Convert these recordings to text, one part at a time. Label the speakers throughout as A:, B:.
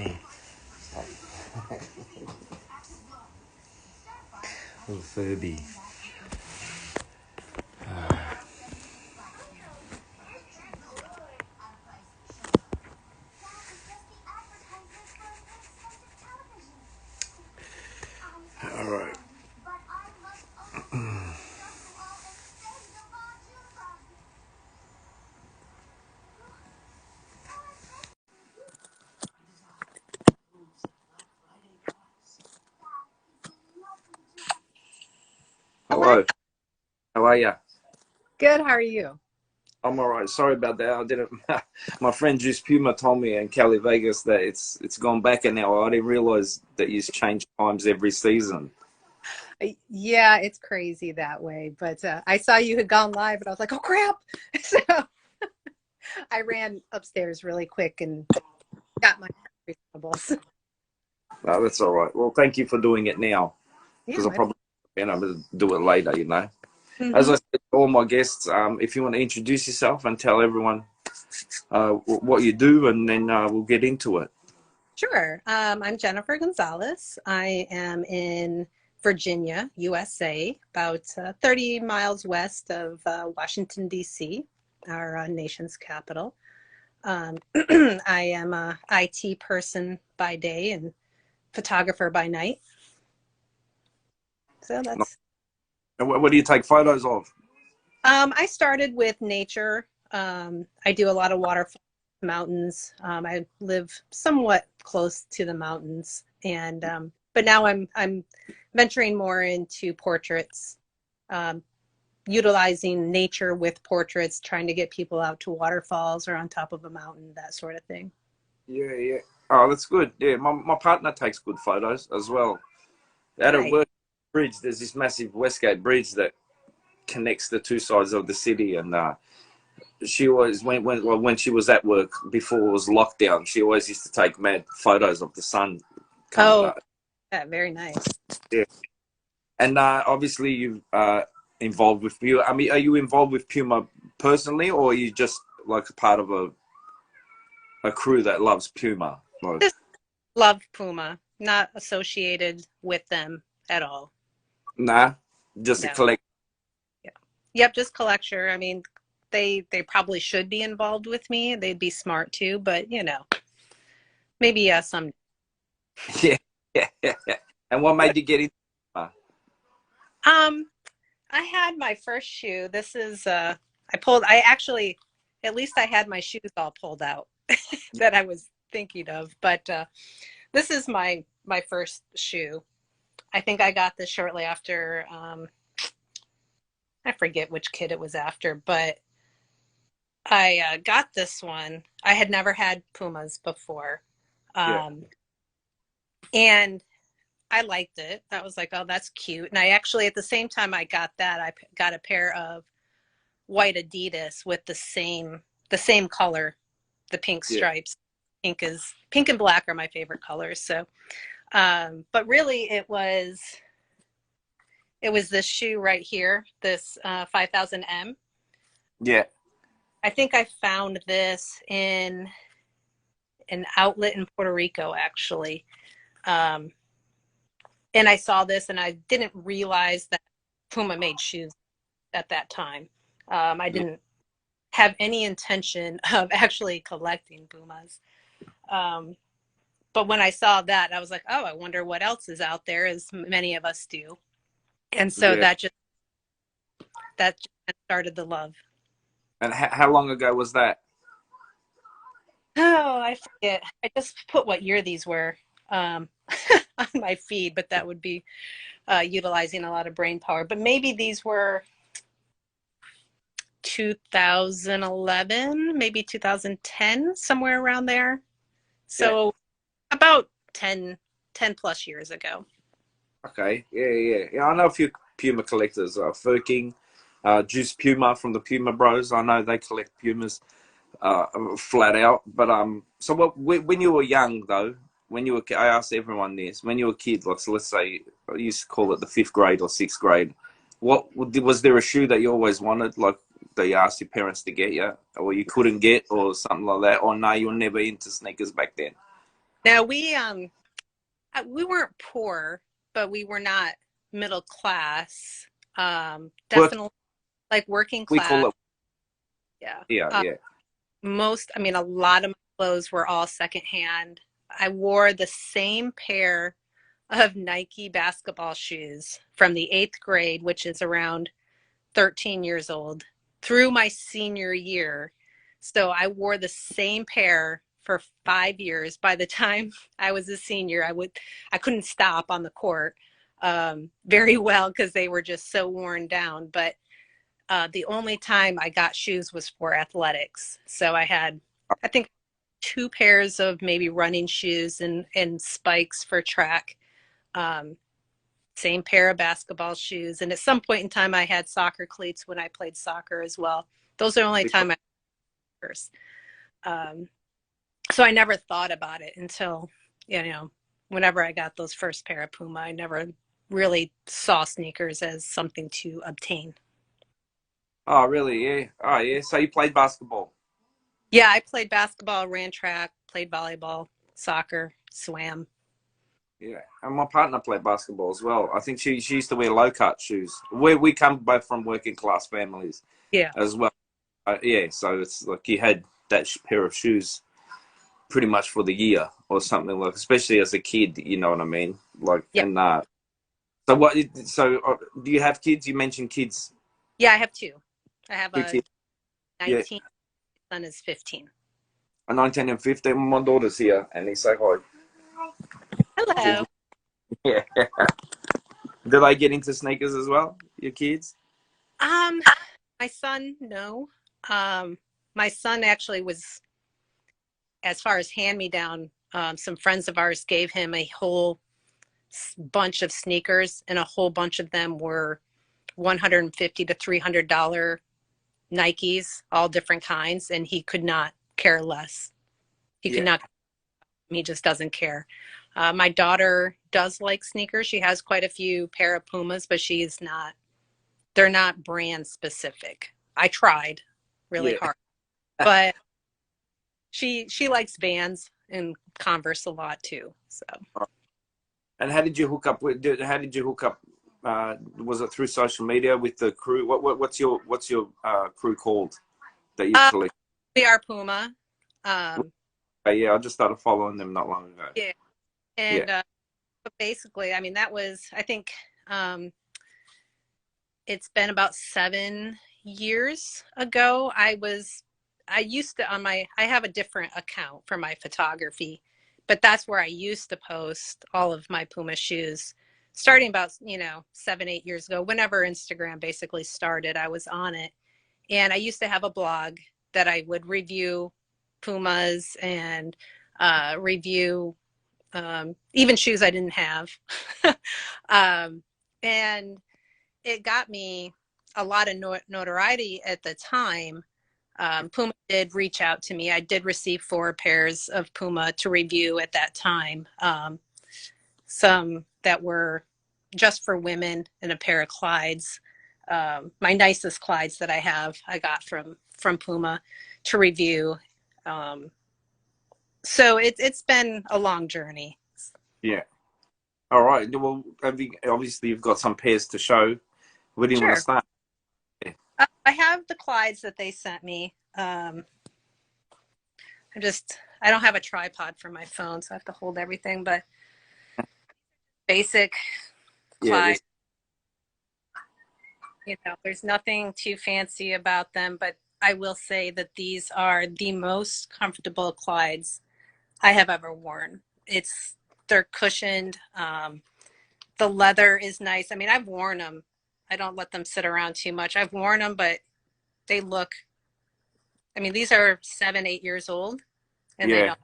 A: funny. Little Furby. All right.
B: Hello.
A: Hello. How are you?
B: Good. How are you?
A: I'm all right. Sorry about that. I didn't. My friend Juice Puma told me in Cali Vegas that it's gone back an hour. I didn't realize that you change times every season.
B: Yeah, it's crazy that way. But I saw you had gone live, and I was like, "Oh crap!" So I ran upstairs really quick and got my reasonable.
A: No, that's all right. Well, thank you for doing it now
B: Yeah.
A: because I'll probably do it later. As
B: Mm-hmm.
A: I said to all my guests, if you want to introduce yourself and tell everyone what you do, and then we'll get into it.
B: Sure. I'm Jennifer Gonzalez. I am in Virginia, USA, about 30 miles west of Washington, D.C., our nation's capital. I am a IT person by day and photographer by night. So that's
A: And what do you take photos of?
B: I started with nature. I do a lot of waterfalls, mountains. I live somewhat close to the mountains, and but now I'm venturing more into portraits, um, utilizing nature with portraits, trying to get people out to waterfalls or on top of a mountain, that sort of thing.
A: Yeah, yeah. Oh, that's good. Yeah, my partner takes good photos as well. At a
B: Nice.
A: work bridge, there's this massive Westgate Bridge that connects the two sides of the city, and she always when she was at work before it was lockdown, she always used to take mad photos of the sun coming
B: Oh,
A: up.
B: yeah, very nice.
A: Yeah, and obviously you involved with Puma. I mean, are you involved with Puma personally, or are you just like a part of a crew that loves Puma? Like,
B: Just love Puma, not associated with them at all.
A: nah, just a
B: No.
A: collect.
B: Yeah. Yep, just collector. I mean, they probably should be involved with me. They'd be smart too, but maybe some.
A: Yeah, yeah, yeah, yeah. And what made you get into Puma?
B: Um, I had my first shoe. This is I actually at least I had my shoes all pulled out that I was thinking of, but this is my first shoe. I think I got this shortly after I forget which kid it was after, but I got this one. I had never had Pumas before.
A: Yeah,
B: Um, and I liked it. I was like, oh, that's cute. And I actually, at the same time I got that, I got a pair of white Adidas with the same color, the pink
A: yeah,
B: stripes. Pink and black are my favorite colors. So, but really, it was this shoe right here, this 5000M.
A: yeah,
B: I think I found this in an outlet in Puerto Rico, actually. Um, and I saw this, and I didn't realize that Puma made shoes at that time. I
A: yeah,
B: didn't have any intention of actually collecting Pumas. Um, but when I saw that, I was like, oh, I wonder what else is out there, as many of us do. And so
A: yeah.
B: that just started the love.
A: And how long ago was that?
B: Oh, I forget. I just put what year these were um, on my feed, but that would be utilizing a lot of brain power. But maybe these were 2011, maybe 2010, somewhere around there.
A: Yeah.
B: So about 10 plus years ago.
A: Okay. Yeah, yeah, yeah. I know a few Puma collectors. Furking, Juice Puma from the Puma Bros. I know they collect Pumas uh, flat out. But so when you were young though, when you were, I asked everyone this. When you were a kid, let's say, I used to call it the fifth grade or sixth grade. What was there a shoe that you always wanted, like that you asked your parents to get you, or you couldn't get, or something like that? Or no, you were never into sneakers back then?
B: Now we weren't poor, but we were not middle class.
A: Work,
B: Definitely like working
A: we
B: class.
A: call it.
B: Yeah.
A: Yeah, yeah.
B: I mean, a lot of my clothes were all secondhand. I wore the same pair of Nike basketball shoes from the eighth grade, which is around 13 years old, through my senior year. So I wore the same pair for 5 years. By the time I was a senior, I couldn't stop on the court very well because they were just so worn down. But the only time I got shoes was for athletics. So I had, I think, two pairs of maybe running shoes and spikes for track. Um, Same pair of basketball shoes. And at some point in time, I had soccer cleats when I played soccer as well. Those are the only
A: Because,
B: time I had sneakers. Um, so I never thought about it until, you know, whenever I got those first pair of Puma, I never really saw sneakers as something to obtain.
A: oh, really? Yeah. Oh, yeah. So you played basketball.
B: Yeah, I played basketball, ran track, played volleyball, soccer, swam.
A: Yeah, and my partner played basketball as well. I think she used to wear low cut shoes. We come both from working class families
B: Yeah.
A: as well. Yeah, so it's like you had that pair of shoes pretty much for the year or something like, especially as a kid. You know what I mean? Like,
B: Yeah.
A: and so what? So do you have kids? You mentioned kids.
B: Yeah, I have two. I have
A: Two
B: a
A: kids. Yeah,
B: 19, son is 15.
A: a 19 and 15. My daughter's here, and they say hi.
B: Hello.
A: Yeah. Do they get into sneakers as well? Your kids?
B: Um, my son, no. My son actually was, as far as hand me down, some friends of ours gave him a whole bunch of sneakers, and a whole bunch of them were $150 to $300 Nikes, all different kinds, and he could not care less. He could
A: Yeah.
B: not, he just doesn't care. My daughter does like sneakers. She has quite a few pair of Pumas, but she's not, they're not brand specific. I tried really
A: Yeah.
B: hard, but she likes Vans and Converse a lot too. So
A: And how did you hook up with? How did you hook up? Was it through social media with the crew? What's your crew called that you
B: uh,
A: collect?
B: we are Puma. Um,
A: Yeah, I just started following them not long ago.
B: yeah,
A: Yeah,
B: and but basically, I mean, that was, I think, um, it's been about 7 years ago. I used to, I have a different account for my photography, but that's where I used to post all of my Puma shoes. Starting about, 7, 8 years ago, whenever Instagram basically started, I was on it. And I used to have a blog that I would review Pumas and review even shoes I didn't have. um, and it got me a lot of notoriety at the time. Puma did reach out to me. I did receive 4 pairs of Puma to review at that time. Some that were just for women, and a pair of Clydes. My nicest Clydes that I have, I got from Puma to review. Um, so it's been a long journey.
A: yeah. All right. Well, obviously you've got some pairs to show. Where do you want to
B: Sure.
A: start? Yeah.
B: I have the Clydes that they sent me. I don't have a tripod for my phone, so I have to hold everything, but basic
A: Yeah.
B: Clyde, there's nothing too fancy about them, but I will say that these are the most comfortable Clydes I have ever worn. They're cushioned. The leather is nice. I mean, I've worn them. I don't let them sit around too much. I've worn them, but they look, I mean, these are 7, 8 years old, and they
A: Yeah.
B: don't.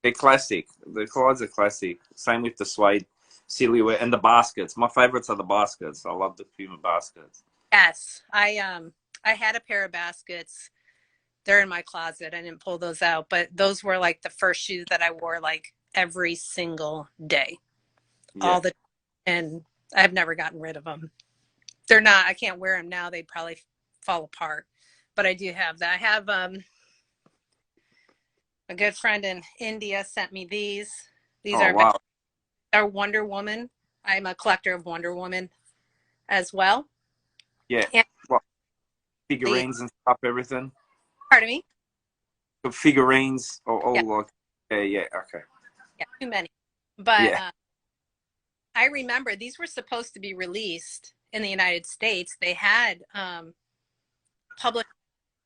A: They're classic. The Clydes are classic. Same with the suede silhouette and the baskets. My favorites are the baskets. I love the Puma baskets.
B: Yes, I had a pair of baskets. They're in my closet. I didn't pull those out, but those were like the first shoes that I wore like every single day,
A: Yeah.
B: all the, and I've never gotten rid of them. They're not, I can't wear them now. They'd probably fall apart, but I do have that. I have, A good friend in India sent me these. These
A: Oh
B: are
A: wow.
B: Wonder Woman. I'm a collector of Wonder Woman as well.
A: Yeah.
B: And
A: What
B: the,
A: figurines and stuff, everything.
B: pardon me?
A: The figurines or
B: Yeah,
A: all like. Yeah. Yeah. Okay.
B: yeah, too many. But
A: Yeah.
B: I remember these were supposed to be released in the United States. They had published,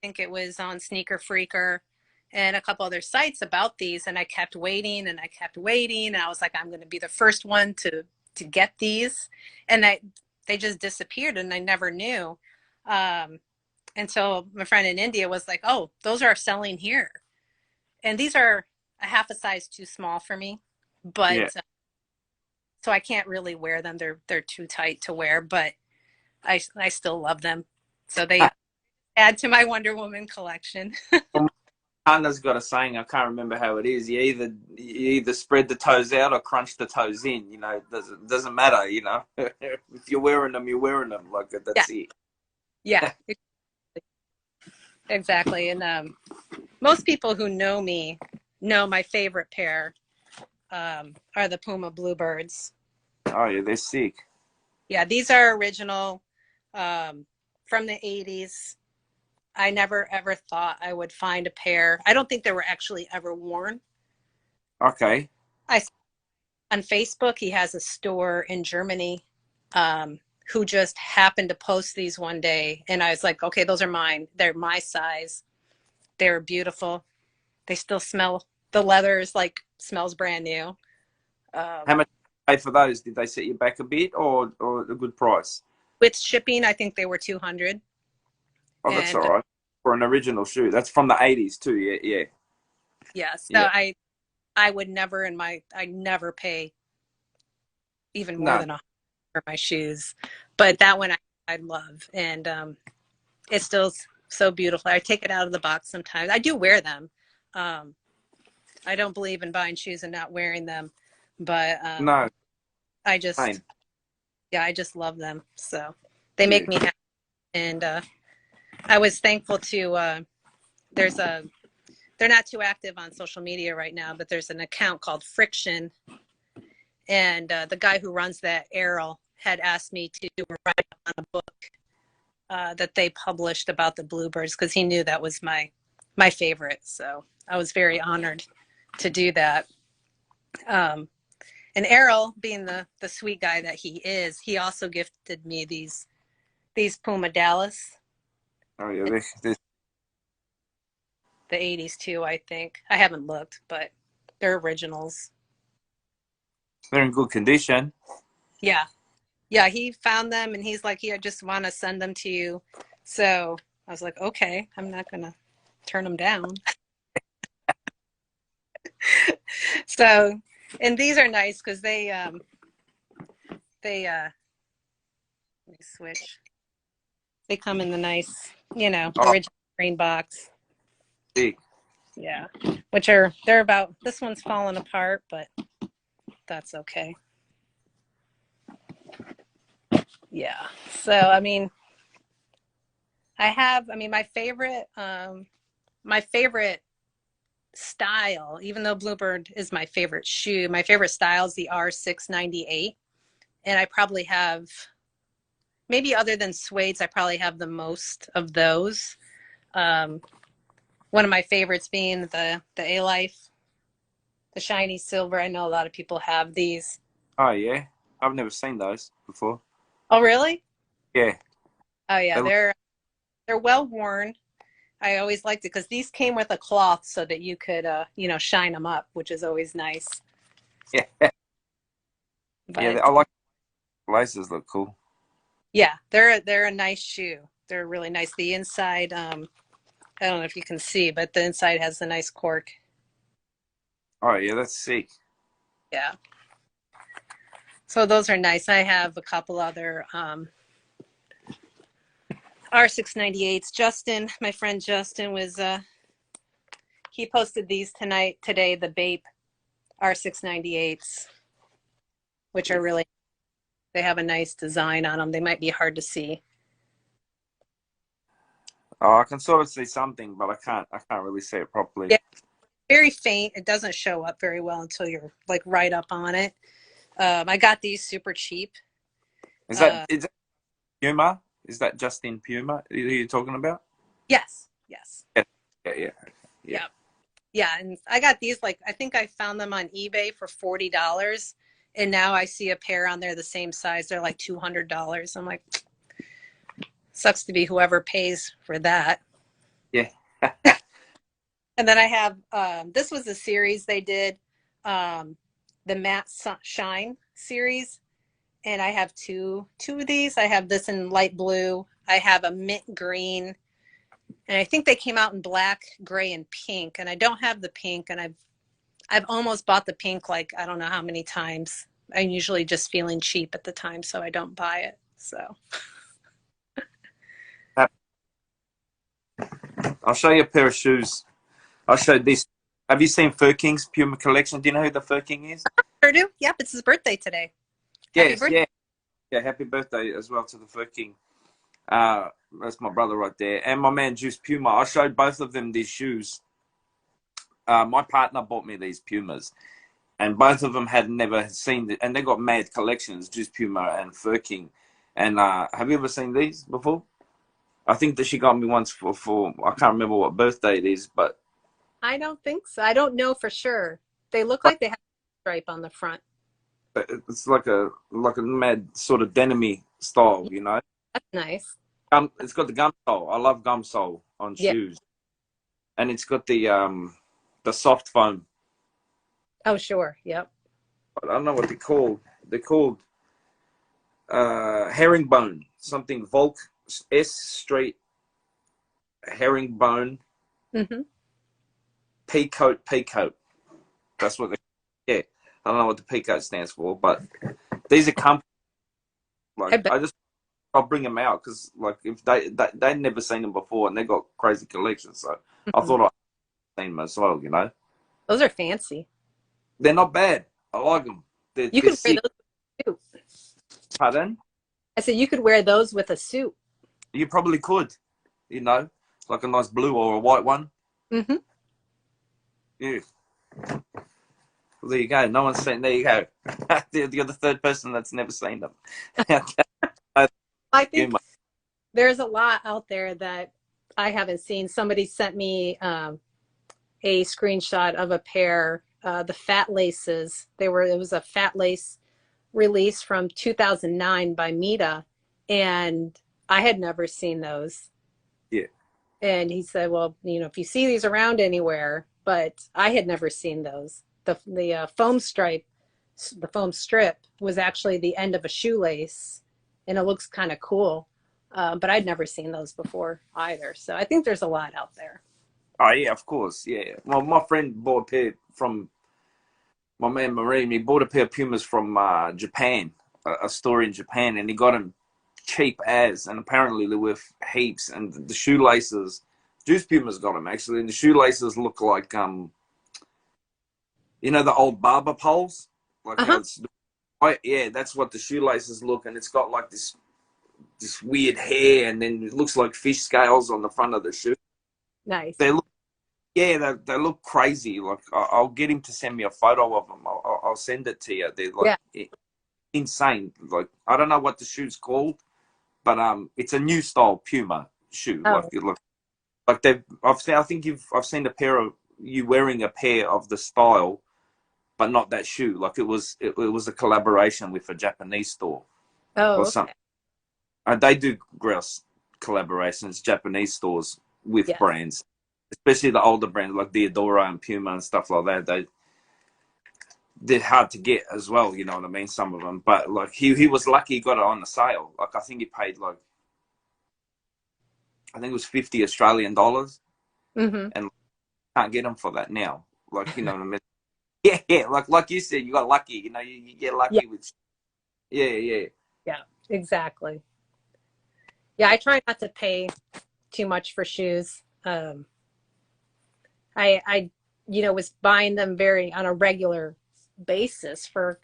B: I think it was on Sneaker Freaker and a couple other sites about these, and I kept waiting and I kept waiting, and I was like, I'm going to be the first one to get these, and they just disappeared, and I never knew. Um, and so my friend in India was like, "Oh, those are selling here," and these are a half a size too small for me, but
A: Yeah.
B: so I can't really wear them. They're too tight to wear, but I still love them. So they add to my Wonder Woman collection.
A: Anna's got a saying. I can't remember how it is. You either spread the toes out or crunch the toes in. You know, it doesn't matter. You know, if you're wearing them, you're wearing them. Like
B: Yeah,
A: that's it.
B: yeah, exactly. And most people who know me know my favorite pair are the Puma Bluebirds.
A: Oh yeah, they're sick.
B: Yeah, these are original from the 80s. I never ever thought I would find a pair. I don't think they were actually ever worn.
A: Okay.
B: I On Facebook, he has a store in Germany who just happened to post these one day, and I was like, okay, those are mine. They're my size. They're beautiful. They still smell. The leather is like smells brand new.
A: How
B: Um,
A: much did you pay for those? Did they set you back a bit, or a good price?
B: with shipping, I think they were 200.
A: Oh, that's all
B: And
A: right for an original shoe. That's from the '80s too. Yeah, yeah,
B: yeah, so
A: yeah.
B: I would never I never pay even more
A: No,
B: than a for my shoes, but that one I love, and it's still so beautiful. I take it out of the box sometimes. I do wear them. Um, I don't believe in buying shoes and not wearing them, but
A: no,
B: I
A: fine.
B: just yeah, I just love them. So they
A: Yeah.
B: make me happy, and I was thankful to. There's a they're not too active on social media right now, but there's an account called Friction, and the guy who runs that, Errol, had asked me to do a write up on a book that they published about the Bluebirds because he knew that was my favorite. So I was very honored to do that. Um, and Errol, being the sweet guy that he is, he also gifted me these Puma Dallas,
A: Oh yeah, they're
B: the 80s too, I think. I haven't looked, but they're originals.
A: they're in good condition.
B: Yeah. Yeah, he found them and he's like, "Here, I just want to send them to you." So I was like, okay, I'm not going to turn them down. So, and these are nice because they let me switch. They come in the nice,
A: Oh,
B: original green box.
A: sick.
B: Yeah. This one's falling apart, but that's okay. Yeah. So, I mean, my favorite style, even though Bluebird is my favorite shoe, my favorite style is the R698. And I probably have, maybe other than suedes, I probably have the most of those. Um, One of my favorites being the A-Life, the shiny silver. I know a lot of people have these.
A: Oh yeah, I've never seen those before.
B: Oh, really?
A: Yeah,
B: Oh, yeah.
A: they look.
B: They're well worn. I always liked it because these came with a cloth so that you could, shine them up, which is always nice.
A: Yeah, yeah.
B: But
A: I like laces. Look cool.
B: yeah, they're a nice shoe. They're really nice. The inside, I don't know if you can see, but the inside has a nice cork.
A: Oh yeah, that's sick.
B: Yeah. So those are nice. I have a couple other R698s. Justin, my friend Justin was he posted these today, the Bape R698s, which are really, they have a nice design on them. They might be hard to see.
A: Oh, I can sort of see something, but I can't. I can't really see it properly.
B: Yeah, very faint. It doesn't show up very well until you're like right up on it. I got these super cheap.
A: Is
B: Uh,
A: that Puma? Is that Justin Puma who you're talking about?
B: yes, yes,
A: Yeah, yeah, yeah. Yeah.
B: yeah, yeah. And I got these like I think I found them on eBay for $40, and now I see a pair on there the same size. They're like $200. I'm like, sucks to be whoever pays for that.
A: Yeah.
B: And then I have this was a series they did, the Matte Shine series, and I have two of these. I have this in light blue. I have a mint green, and I think they came out in black, gray, and pink. And I don't have the pink, and I've almost bought the pink like I don't know how many times. I'm usually just feeling cheap at the time, so I don't buy it. So
A: I'll show you a pair of shoes. I'll show this. Have you seen Fur King's Puma collection? Do you know who the Fur King is?
B: sure do. Yep, it's his birthday today. Happy
A: Yes,
B: birthday.
A: yeah. Yeah, happy birthday as well to the Fur King. That's my brother right there. And my man Juice Puma. I showed both of them these shoes. My partner bought me these Pumas. And both of them had never seen it. And they got mad collections, Juice Puma and Fur King. And have you ever seen these before? I think that she got me once for I can't remember what birthday it is, but
B: I don't think so. I don't know for sure. They look like they have a stripe on the front.
A: it's like a mad sort of denim style, you know.
B: That's nice.
A: It's got the gum sole. I love gum sole on
B: Yeah.
A: shoes, and it's got the soft foam.
B: Oh, sure. Yep.
A: I don't know what they're called. They're called herringbone, something Volk S Street herringbone
B: Mm-hmm.
A: peacoat. That's what they. Yeah, I don't know what the peacoat stands for, but these are comfy.
B: I
A: Like
B: bet.
A: I'll bring them out because like if they'd never seen them before and they got crazy collections, so I
B: Mhm.
A: thought I'd seen them as well. You know,
B: Those are fancy.
A: they're not bad. I like them.
B: You
A: They're
B: could wear
A: sick.
B: those with a suit.
A: Pardon?
B: I said you could wear those with a suit.
A: You probably could. You know, like a nice blue or a white one.
B: Mm-hmm.
A: Yeah. Well, there you go. No one's seen. There you go. You're the third person that's never seen them.
B: I think there's a lot out there that I haven't seen. Somebody sent me a screenshot of a pair, the Fat Laces. It was a Fat Lace release from 2009 by Mita, and I had never seen those.
A: Yeah.
B: And he said, well, if you see these around anywhere, but I had never seen those. The foam stripe, the foam strip was actually the end of a shoelace, and it looks kind of cool. But I'd never seen those before either. So I think there's a lot out there.
A: Oh yeah, of course. Yeah. Well, my friend bought a pair from my man Marine. He bought a pair of Pumas from Japan, a store in Japan, and he got them cheap as, and apparently they're worth heaps. And the shoelaces, Juice Puma's got them actually, and the shoelaces look like you know the old barber poles, like how it's. Yeah, that's what the shoelaces look, and it's got like this weird hair, and then it looks like fish scales on the front of the shoe.
B: Nice.
A: They look, yeah, they look crazy. Like I'll get him to send me a photo of them. I'll send it to you. They're like insane. Like I don't know what the shoe's called, but it's a new style Puma shoe.
B: Oh.
A: Like it looks like they've. I've seen a pair of you wearing a pair of the style, but not that shoe. Like it was a collaboration with a Japanese store or something. They do gross collaborations, Japanese stores with brands, especially the older brands like Diodora and Puma and stuff like that. They're hard to get as well, you know what I mean? Some of them, but like he was lucky he got it on the sale. Like I think he paid I think it was $50 Australian, and can't get them for that now. Like you know what I mean? Yeah. Like you said, you got lucky. You know, you get lucky with. Yeah.
B: Yeah. Exactly. Yeah, I try not to pay too much for shoes. I was buying them on a regular basis for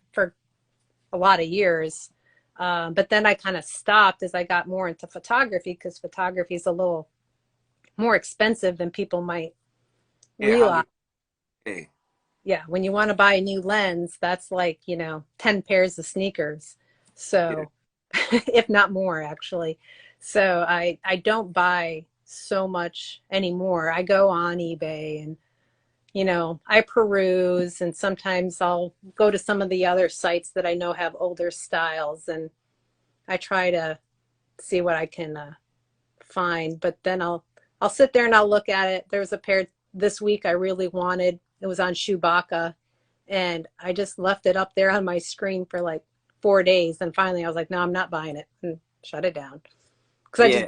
B: a lot of years. But then I kind of stopped as I got more into photography because photography is a little more expensive than people might realize.
A: Yeah.
B: Yeah, when you want to buy a new lens, that's like, 10 pairs of sneakers.
A: Yeah.
B: So, if not more, actually. So I don't buy so much anymore. I go on eBay and, I peruse, and sometimes I'll go to some of the other sites that I know have older styles, and I try to see what I can find. But then I'll sit there and I'll look at it. There was a pair this week I really wanted. It was on Chewbacca, and I just left it up there on my screen for like 4 days. And finally, I was like, no, I'm not buying it, and shut it down because I
A: Yeah.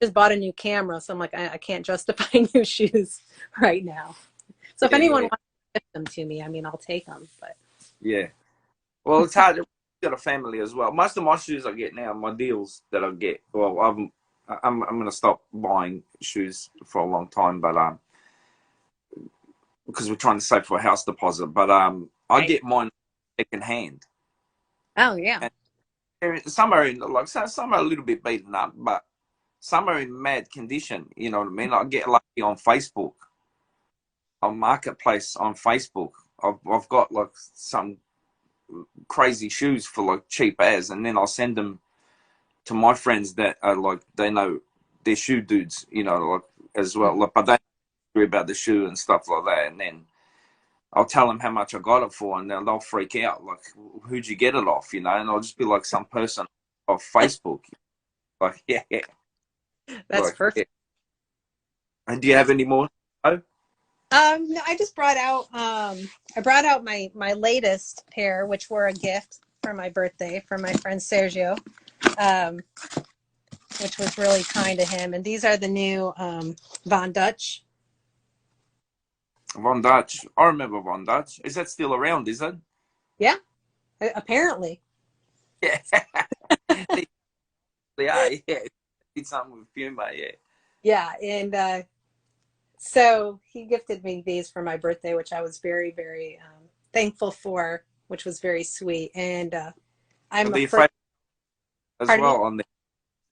B: just bought a new camera. So I'm like, I can't justify new shoes right now. So if
A: Yeah.
B: anyone
A: Yeah.
B: wants to gift them to me, I mean, I'll take them. But
A: Yeah. Well, it's hard. I've got a family as well. Most of my shoes I get now, my deals that I get. Well, I'm gonna stop buying shoes for a long time, but because we're trying to save for a house deposit. But I
B: right.
A: get mine second hand,
B: Oh yeah.
A: and some are in like some are a little bit beaten up, but some are in mad condition. You know what I mean? I get lucky on Facebook, on Marketplace on Facebook. I've got like some crazy shoes for like cheap as, and then I'll send them to my friends that are like they know they're shoe dudes, like as well. Like, but they agree about the shoe and stuff like that, and then I'll tell them how much I got it for, and then they'll freak out. Like, who'd you get it off? And I'll just be like some person off Facebook. Like, yeah, yeah.
B: That's
A: Like, yeah.
B: perfect.
A: And do you have any more? Oh,
B: No, I brought out my latest pair, which were a gift for my birthday from my friend Sergio, um, which was really kind of him. And these are the new Von Dutch.
A: Von Dutch. I remember Von Dutch. Is that still around? Is it?
B: Yeah, apparently.
A: Yeah. Yeah, yeah. Did something with Puma, yeah.
B: Yeah, and so he gifted me these for my birthday, which I was very, very thankful for, which was very sweet. And
A: Are
B: I'm a
A: they your
B: first,
A: favorite as
B: pardon me?
A: well on there?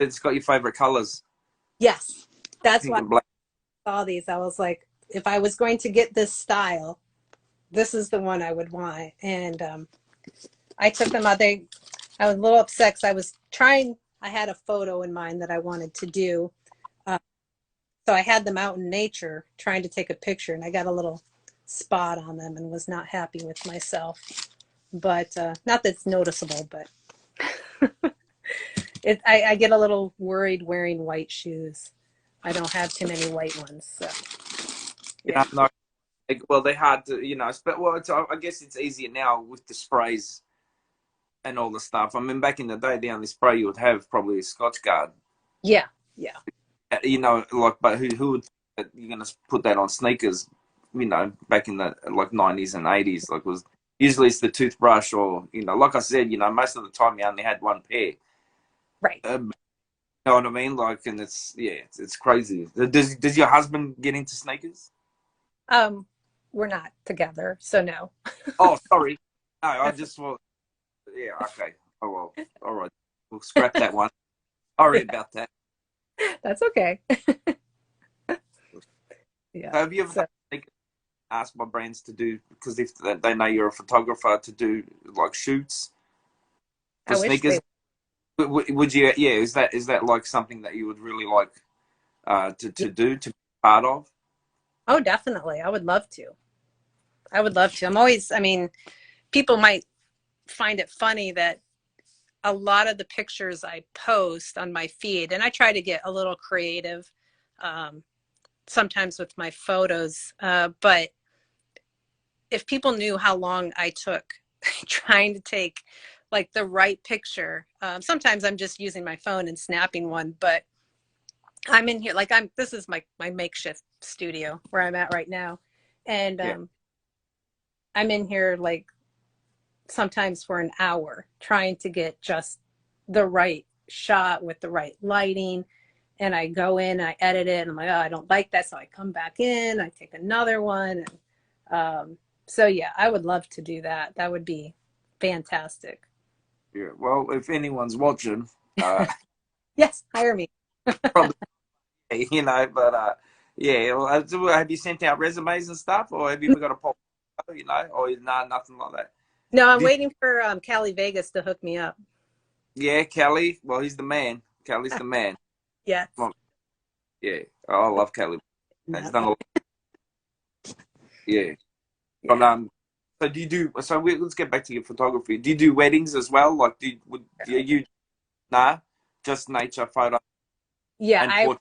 A: It's got your favorite colors,
B: Yes, that's
A: pink
B: why
A: and black.
B: I saw these. I was like, if I was going to get this style, this is the one I would want. And I took them out. I was a little upset because I had a photo in mind that I wanted to do. Uh, so I had them out in nature trying to take a picture, and I got a little spot on them and was not happy with myself. But not that it's noticeable, but I get a little worried wearing white shoes. I don't have too many white ones. So, yeah.
A: Yeah, no. Well, they're hard to, but well, I guess it's easier now with the sprays and all the stuff. I mean, back in the day, the only spray you would have probably a Scotch Guard.
B: Yeah. Yeah.
A: Like, but who would you're gonna put that on sneakers? Back in the like 90s and 80s, like was usually it's the toothbrush or like I said, most of the time you only had one pair.
B: Right.
A: You know what I mean? Like, and it's crazy. Does your husband get into sneakers?
B: Um, we're not together, so no.
A: Oh, sorry. No, I just well, yeah, okay. Oh well, all right. We'll scrap that one. Sorry
B: Yeah,
A: about that.
B: that's okay. Yeah.
A: So have you ever
B: So
A: asked by brands to do because if they know you're a photographer to do like shoots for
B: I wish
A: sneakers?
B: they.
A: Would you? Yeah, is that like something that you would really like to do to be part of?
B: Oh, definitely. I would love to. I would love to. I mean, people might find it funny that a lot of the pictures I post on my feed, and I try to get a little creative sometimes with my photos, but if people knew how long I took trying to take like the right picture, sometimes I'm just using my phone and snapping one, but I'm in here, like this is my makeshift studio where I'm at right now. And
A: Yeah,
B: I'm in here like sometimes for an hour trying to get just the right shot with the right lighting. And I go in, I edit it, and I'm like, oh, I don't like that. So I come back in, I take another one. And so yeah, I would love to do that. That would be fantastic.
A: yeah. Well, if anyone's watching,
B: Yes, hire me.
A: probably but yeah. Well, have you sent out resumes and stuff, or have you ever got a pop? you know, or nah, nothing like that?
B: No, I'm
A: Did,
B: waiting for Cali Vegas to hook me up.
A: yeah, Kelly. Well, he's the man. Kelly's the man.
B: Yes.
A: Come on. Yeah, I love Kelly. He's done a lot. Yeah, but
B: Yeah.
A: so do you do? So let's get back to your photography. Do you do weddings as well? Like, do you nah, just nature photo
B: Yeah,
A: and portrait?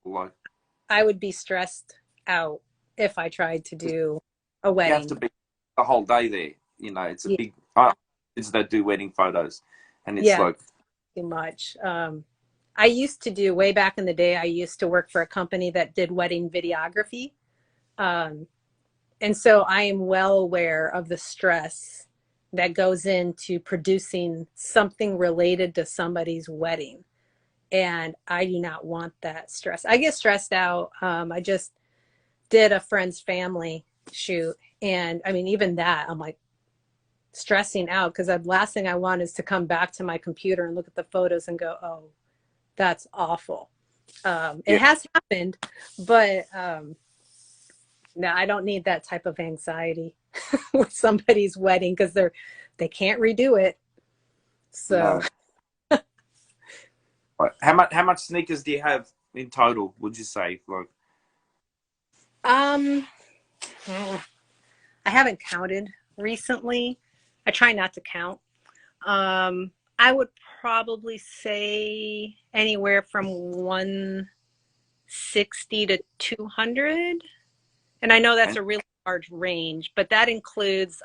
A: Like,
B: I would be stressed out if I tried to do a
A: you have
B: wedding.
A: to be the whole day there. You know, it's a
B: Yeah,
A: big. Kids that do wedding photos, and it's
B: yeah,
A: like,
B: too much. I used to do way back in the day. I used to work for a company that did wedding videography, um, and so I am well aware of the stress that goes into producing something related to somebody's wedding. And I do not want that stress. I get stressed out. I just did a friend's family shoot. And I mean, even that, I'm like stressing out because the last thing I want is to come back to my computer and look at the photos and go, oh, that's awful. It
A: yeah,
B: has happened, but no, I don't need that type of anxiety with somebody's wedding because they can't redo it. So
A: no. Right. How much sneakers do you have in total? Would you say like?
B: um I haven't counted recently. I try not to count. I would probably say anywhere from 160 to 200. And I know that's
A: And
B: a really large range, but that includes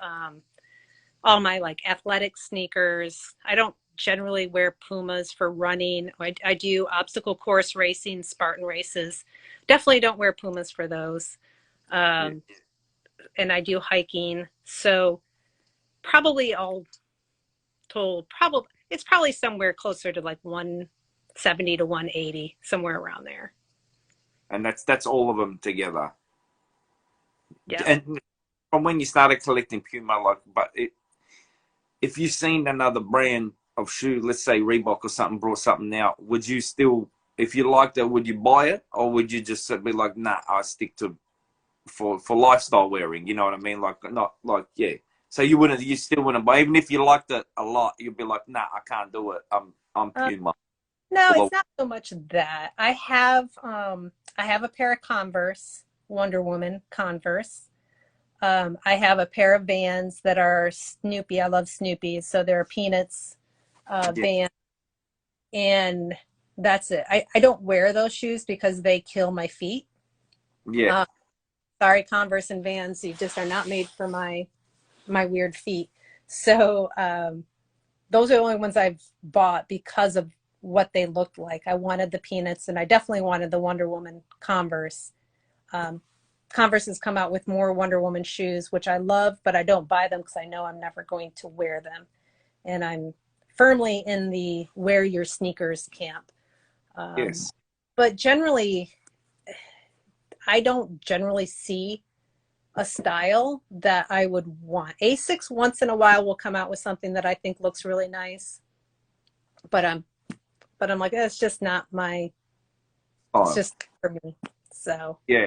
B: all my like athletic sneakers. I don't generally wear Pumas for running. I do obstacle course racing, Spartan races. Definitely don't wear Pumas for those.
A: yeah,
B: Um, and I do hiking. So probably all told, probably it's probably somewhere closer to like 170 to 180, somewhere around there.
A: and that's all of them together.
B: Yeah.
A: And from when you started collecting Puma, like, if you've seen another brand of shoe, let's say Reebok or something, brought something out, would you still, if you liked it, would you buy it, or would you just be like, nah, I stick to for lifestyle wearing? You know what I mean? Like, not like, yeah. So you still wouldn't buy, even if you liked it a lot, you'd be like, nah, I can't do it. I'm
B: Uh,
A: Puma.
B: no,
A: Although,
B: it's not so much that. I have a pair of Converse, Wonder Woman Converse. I have a pair of Vans that are Snoopy. I love Snoopy, so they're Peanuts
A: yeah,
B: Vans, and that's it. I don't wear those shoes because they kill my feet.
A: yeah,
B: Uh, Sorry, Converse and Vans, you just are not made for my weird feet. So those are the only ones I've bought because of what they looked like. I wanted the Peanuts, and I definitely wanted the Wonder Woman Converse. Um, Converse has come out with more Wonder Woman shoes, which I love, but I don't buy them because I know I'm never going to wear them. And I'm firmly in the wear your sneakers camp. Um,
A: yes,
B: but generally, I don't generally see a style that I would want. Asics once in a while will come out with something that I think looks really nice, but I'm like, it's just not my, it's
A: oh,
B: just for me. So
A: yeah,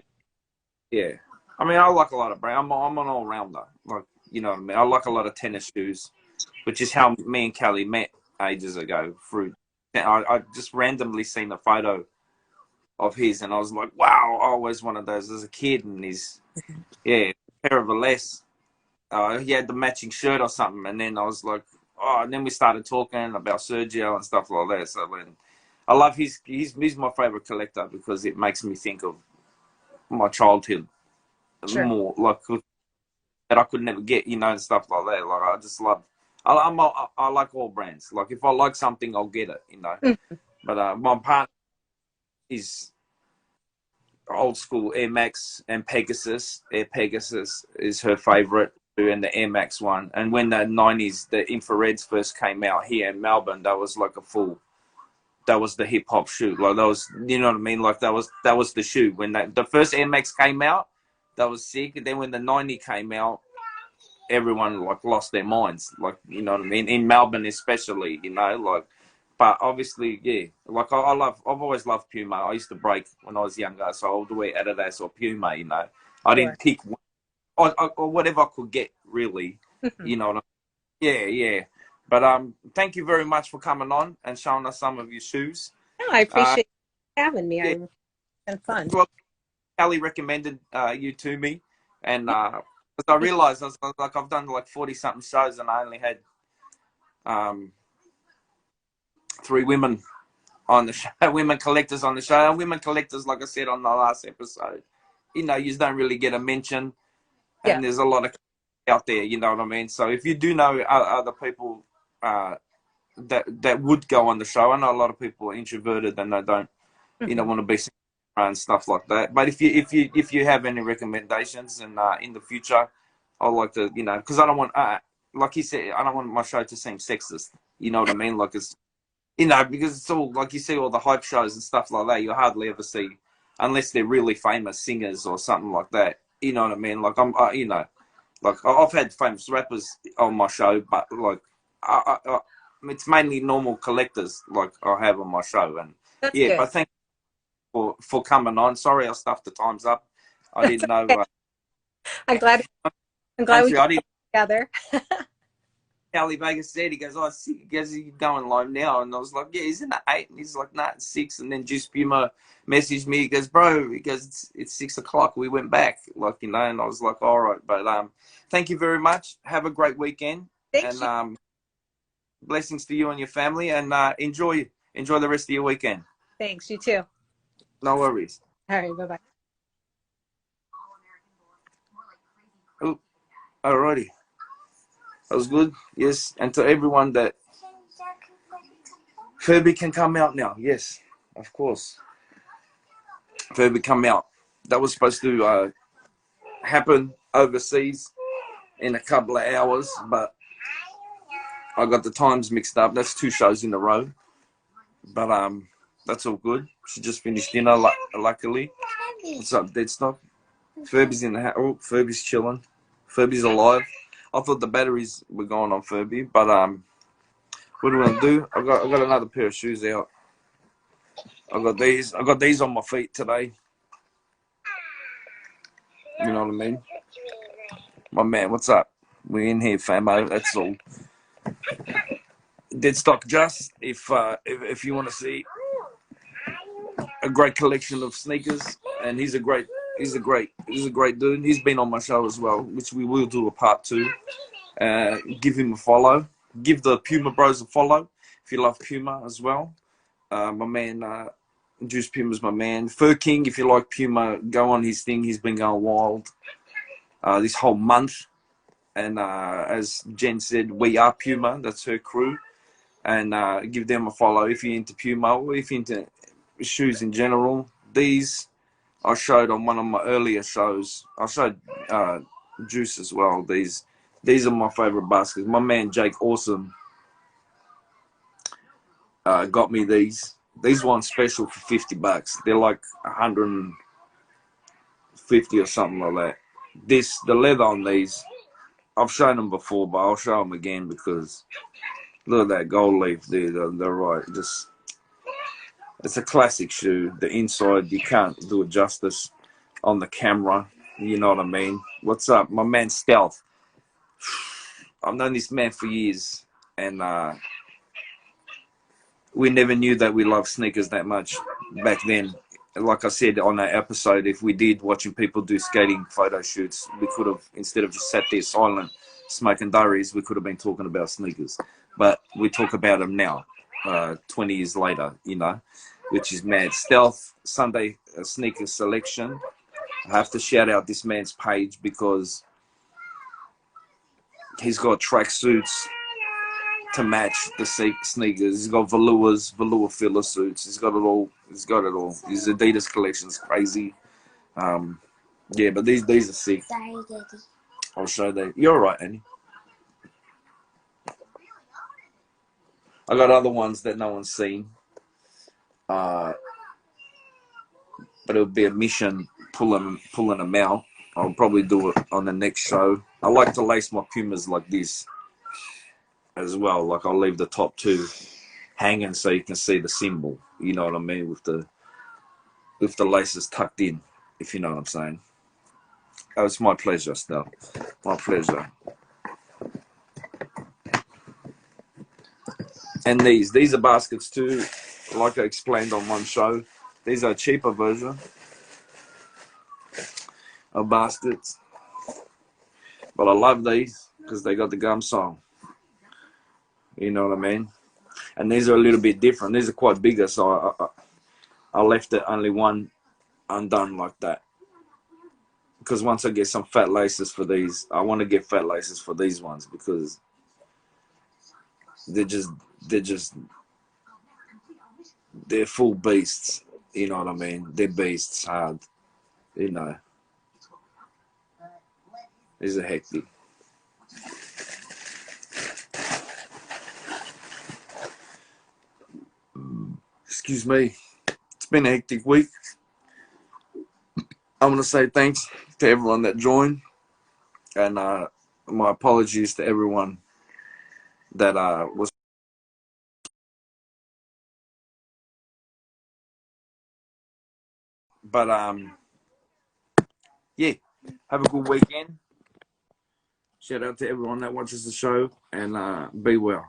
A: yeah. I mean, I like a lot of brand. I'm an all rounder. Like, you know what I mean. I like a lot of tennis shoes, which is how me and Kelly met ages ago. Through, I just randomly seen a photo of his, and I was like, wow, I always wanted those as a kid. And he's, yeah, a pair of a less. He had the matching shirt or something, and then I was like, oh, and then we started talking about Sergio and stuff like that. So when I love he's my favorite collector because it makes me think of my childhood
B: sure.
A: more, like that I could never get, you know, and stuff like that. Like I just love. I like all brands. Like if I like something, I'll get it, you know.
B: Mm,
A: But my partner is old school Air Max and Pegasus. Air Pegasus is her favorite, and the Air Max one. And when the '90s, the infrareds first came out here in Melbourne, that was like a full. That was the hip hop shoe. Like that was, you know what I mean. Like that was the shoe when the first Air Max came out. That was sick. And then when the '90 came out, everyone like lost their minds. Like, you know what I mean. In Melbourne, especially, you know, like. But obviously, yeah, like I've always loved Puma. I used to break when I was younger, so I would wear Adidas or Puma, you know. I
B: sure.
A: didn't pick one. or whatever I could get, really.
B: Mhm.
A: You know what I mean? Yeah, yeah. But thank you very much for coming on and showing us some of your shoes.
B: No, I
A: Uh,
B: appreciate you having me.
A: yeah,
B: It's been fun.
A: well, Kelly recommended you to me, and
B: Yeah.
A: 'cause I realized I was like, I've done like 40 something shows, and I only had um 3 women on the show, women collectors on the show. And women collectors, like I said on the last episode, you know, you don't really get a mention,
B: Yeah.
A: and there's a lot of out there, you know what I mean? So if you do know other people uh, that would go on the show, I know a lot of people are introverted and they don't, you know,
B: Mhm.
A: want to be seen and stuff like that. But if you have any recommendations, and in the future, I'd like to, you know, because I don't want, like you said, I don't want my show to seem sexist. You know what I mean? Like it's, you know, because it's all like you see all the hype shows and stuff like that. You hardly ever see, unless they're really famous singers or something like that. You know what I mean? Like you know, like I've had famous rappers on my show, but like it's mainly normal collectors like I have on my show. And
B: That's
A: yeah,
B: good.
A: but thank you for coming on. Sorry I stuffed the times up. I
B: That's
A: didn't know.
B: okay. I'm glad. I'm glad we
A: Country,
B: could
A: I didn't.
B: get together.
A: Ali Vegas said, he goes, oh, he goes, are you going live now? And I was like, yeah, he's in at 8. And he's like, nah, it's 6. And then Juice Puma messaged me. He goes, bro, he goes, it's 6 o'clock. We went back, like, you know, and I was like, all right. But thank you very much. Have a great weekend.
B: Thank
A: And
B: you.
A: blessings to you and your family. And enjoy the rest of your weekend.
B: Thanks. You too.
A: No worries.
B: All right. Bye bye.
A: Oh, all righty. That was good. Yes. And to everyone that Furby can come out now. Yes, of course. Furby come out. That was supposed to happen overseas in a couple of hours, but I got the times mixed up. That's 2 shows in a row, but that's all good. She just finished dinner, luckily. What's up, Deadstock? Furby's in the house. Oh, Furby's chilling. Furby's alive. I thought the batteries were going on Furby, but what do we want to do? I got another pair of shoes out. I got these on my feet today. You know what I mean? My man, what's up? We're in here, famo. That's all. Deadstock Just, if you want to see a great collection of sneakers, and he's a great dude. He's been on my show as well, which we will do a part 2. Give him a follow. Give the Puma Bros a follow if you love Puma as well. My man, Juice Puma's my man. Fur King, if you like Puma, go on his thing. He's been going wild this whole month. And as Jen said, we are Puma. That's her crew. And give them a follow if you're into Puma or if you're into shoes in general. These I showed on one of my earlier shows. I showed Juice as well. These are my favorite baskets. My man Jake Awesome got me these. These ones special for $50. They're like 150 or something like that. The leather on these, I've shown them before, but I'll show them again because look at that gold leaf there. They're right. It's a classic shoe. The inside, you can't do it justice on the camera. You know what I mean? What's up? My man Stealth. I've known this man for years, and we never knew that we loved sneakers that much back then. Like I said on that episode, if we did watching people do skating photo shoots, we could have, instead of just sat there silent, smoking diaries, we could have been talking about sneakers. But we talk about them now, 20 years later, you know, which is mad. Stealth Sunday sneaker selection. I have to shout out this man's page because he's got track suits to match the sneakers. He's got velour filler suits. He's got it all. His Adidas collection's crazy. Yeah, but these are sick. Sorry, Daddy. I'll show that. You're all right, Annie. I got other ones that no one's seen. But it would be a mission pulling them out. I'll probably do it on the next show. I like to lace my Pumas like this as well. Like I'll leave the top 2 hanging so you can see the symbol. You know what I mean, with the laces tucked in, if you know what I'm saying. Oh, it's my pleasure, Snell. My pleasure. And these are baskets too, like I explained on one show. These are a cheaper version of baskets. But I love these because they got the gum song. You know what I mean? And these are a little bit different. These are quite bigger, so I left it only one undone like that. Because once I get some fat laces for these, I want to get fat laces for these ones because they're full beasts. You know what I mean? They're beasts hard. You know. These are hectic. Excuse me. It's been a hectic week. I want to say thanks to everyone that joined, and my apologies to everyone that was. But yeah, have a good weekend. Shout out to everyone that watches the show, and be well.